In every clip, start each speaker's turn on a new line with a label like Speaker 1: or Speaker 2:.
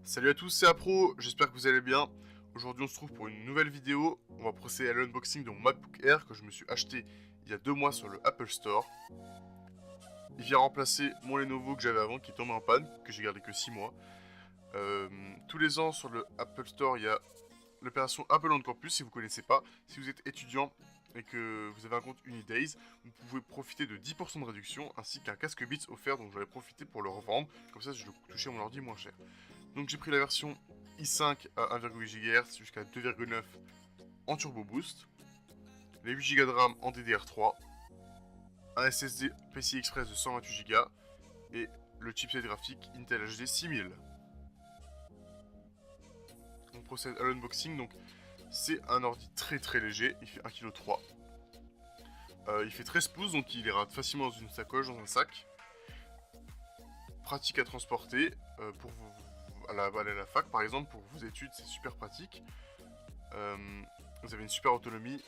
Speaker 1: Salut à tous, c'est Apro, j'espère que vous allez bien. Aujourd'hui on se trouve pour une nouvelle vidéo. On va procéder à l'unboxing de mon MacBook Air que je me suis acheté il y a 2 mois sur le Apple Store. Il vient remplacer mon Lenovo que j'avais avant qui est tombé en panne, que j'ai gardé que 6 mois. Tous les ans sur le Apple Store il y a l'opération Apple on Campus. Si vous ne connaissez pas, si vous êtes étudiant et que vous avez un compte Unidays, vous pouvez profiter de 10% de réduction ainsi qu'un casque Beats offert, donc j'en ai profité pour le revendre, comme ça je le touchais mon ordi moins cher. Donc j'ai pris la version i5 à 1,8 GHz jusqu'à 2,9 en Turbo Boost, les 8 Go de RAM en DDR3, un SSD PCI Express de 128 Go et le chipset graphique Intel HD 6000. On procède à l'unboxing, donc c'est un ordi très léger, il fait 1,3 kg. Il fait 13 pouces, donc il ira facilement dans une sacoche, dans un sac. Pratique à transporter pour aller à la fac par exemple, pour vos études, c'est super pratique. Vous avez une super autonomie,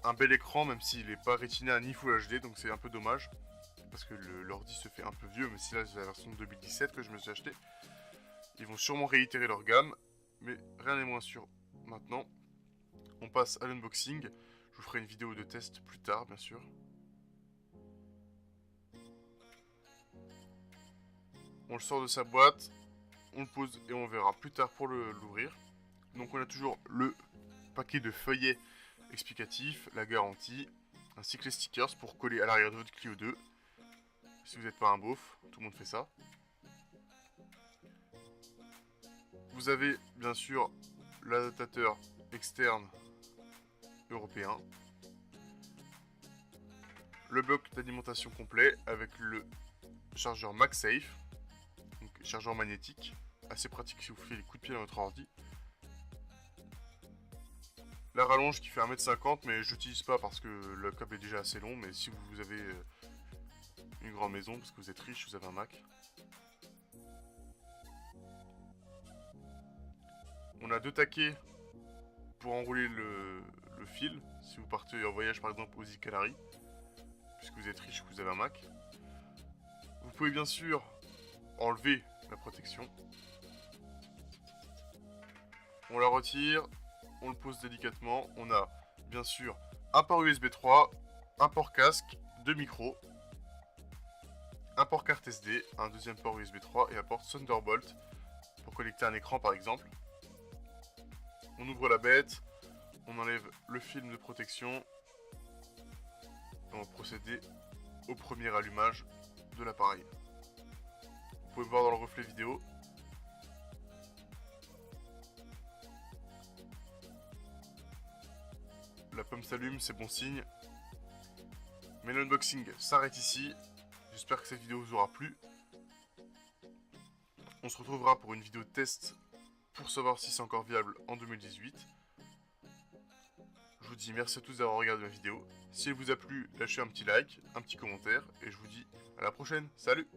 Speaker 1: un bel écran même s'il n'est pas Retina ni Full HD, donc c'est un peu dommage parce que l'ordi se fait un peu vieux, mais si là c'est la version de 2017 que je me suis acheté. Ils vont sûrement réitérer leur gamme, mais rien n'est moins sûr maintenant. On passe à l'unboxing, je vous ferai une vidéo de test plus tard bien sûr. On le sort de sa boîte, on le pose et on verra plus tard pour l'ouvrir. Donc on a toujours le paquet de feuillets explicatifs, la garantie, ainsi que les stickers pour coller à l'arrière de votre Clio 2. Si vous n'êtes pas un beauf, tout le monde fait ça. Vous avez bien sûr l'adaptateur externe européen, le bloc d'alimentation complet avec le chargeur MagSafe, donc chargeur magnétique, assez pratique si vous faites des coups de pied dans votre ordi. La rallonge qui fait 1m50, mais je l'utilise pas parce que le câble est déjà assez long, mais si vous avez une grande maison, parce que vous êtes riche, vous avez un Mac. On a deux taquets pour enrouler le fil, si vous partez en voyage par exemple aux îles Canaries, puisque vous êtes riche, vous avez un Mac. Vous pouvez bien sûr enlever la protection. On la retire, on le pose délicatement. On a bien sûr un port USB 3, un port casque, deux micros, un port carte SD, un deuxième port USB 3 et un port Thunderbolt pour connecter un écran par exemple. On ouvre la bête, on enlève le film de protection et on va procéder au premier allumage de l'appareil. Vous pouvez voir dans le reflet vidéo. La pomme s'allume, c'est bon signe. Mais l'unboxing s'arrête ici. J'espère que cette vidéo vous aura plu. On se retrouvera pour une vidéo de test pour savoir si c'est encore viable en 2018. Je vous dis merci à tous d'avoir regardé la vidéo. Si elle vous a plu, lâchez un petit like, un petit commentaire et je vous dis à la prochaine. Salut!